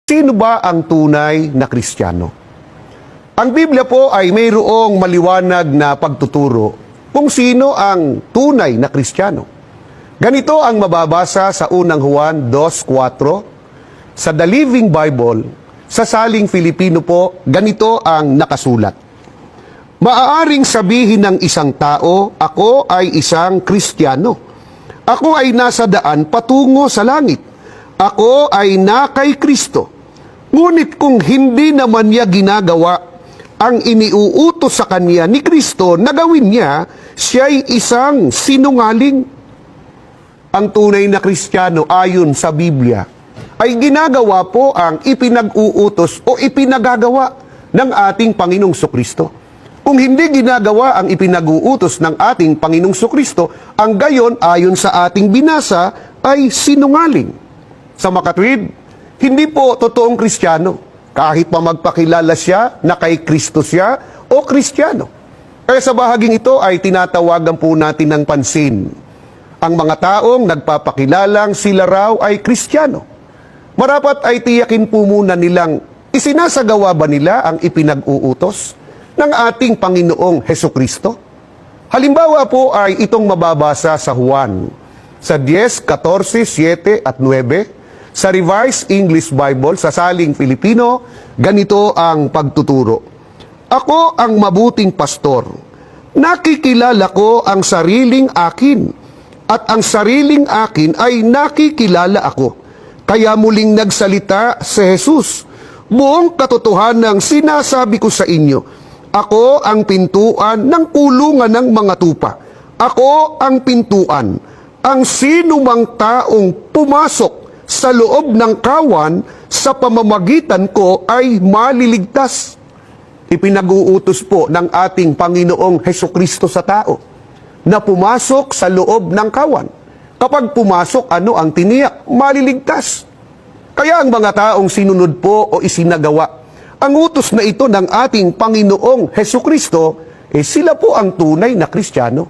Sino ba ang tunay na Kristiyano? Ang Biblia po ay mayroong maliwanag na pagtuturo kung sino ang tunay na Kristiyano. Ganito ang mababasa sa unang Juan 2:4. Sa The Living Bible, sa saling Filipino po, ganito ang nakasulat. Maaaring sabihin ng isang tao, ako ay isang Kristiyano. Ako ay nasa daan patungo sa langit. Ako ay na kay Kristo. Ngunit kung hindi naman niya ginagawa ang iniuutos sa kanya ni Kristo na gawin niya, siya'y isang sinungaling. Ang tunay na Kristiyano ayon sa Biblia ay ginagawa po ang ipinag-uutos o ipinagagawa ng ating Panginoong Sokristo. Kung hindi ginagawa ang ipinag-uutos ng ating Panginoong Sokristo, ang gayon ayon sa ating binasa ay sinungaling. Sa makatwid, hindi po totoong Kristiyano, kahit pa magpakilala siya na kay Kristo siya o Kristiyano. Kaya sa bahaging ito ay tinatawagan po natin ng pansin ang mga taong nagpapakilalang sila raw ay Kristiyano. Marapat ay tiyakin po muna nilang isinasagawa ba nila ang ipinag-uutos ng ating Panginoong Hesukristo? Halimbawa po ay itong mababasa sa Juan, sa 10:14, 7 at 9, sa Revised English Bible, sa saling Filipino, ganito ang pagtuturo. Ako ang mabuting pastor. Nakikilala ko ang sariling akin, at ang sariling akin ay nakikilala ako. Kaya muling nagsalita si Jesus. Buong katotohanang sinasabi ko sa inyo, ako ang pintuan ng kulungan ng mga tupa. Ako ang pintuan. Ang sinumang taong pumasok sa loob ng kawan, sa pamamagitan ko ay maliligtas. Ipinag-uutos po ng ating Panginoong Hesukristo sa tao na pumasok sa loob ng kawan. Kapag pumasok, ano ang tiniyak? Maliligtas. Kaya ang mga taong sinunod po o isinagawa ang utos na ito ng ating Panginoong Hesukristo, sila po ang tunay na Kristiyano.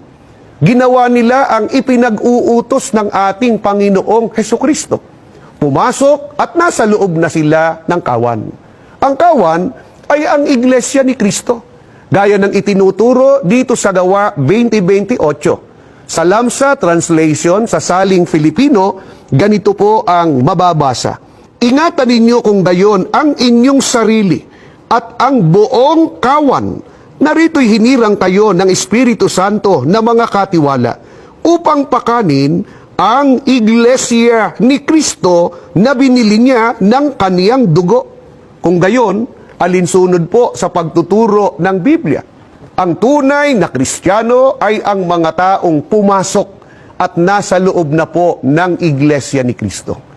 Ginawa nila ang ipinag-uutos ng ating Panginoong Hesukristo. Pumasok at nasa loob na sila ng kawan. Ang kawan ay ang iglesia ni Kristo. Gaya ng itinuturo dito sa Gawa 20:28. Sa Lamsa Translation, sa saling Filipino, ganito po ang mababasa. Ingatan ninyo kung gayon ang inyong sarili at ang buong kawan. Narito'y hinirang kayo ng Espiritu Santo na mga katiwala upang pakanin ang iglesia ni Kristo na binili niya ng kaniyang dugo. Kung gayon, alinsunod po sa pagtuturo ng Biblia. Ang tunay na Kristiyano ay ang mga taong pumasok at nasa loob na po ng iglesia ni Kristo.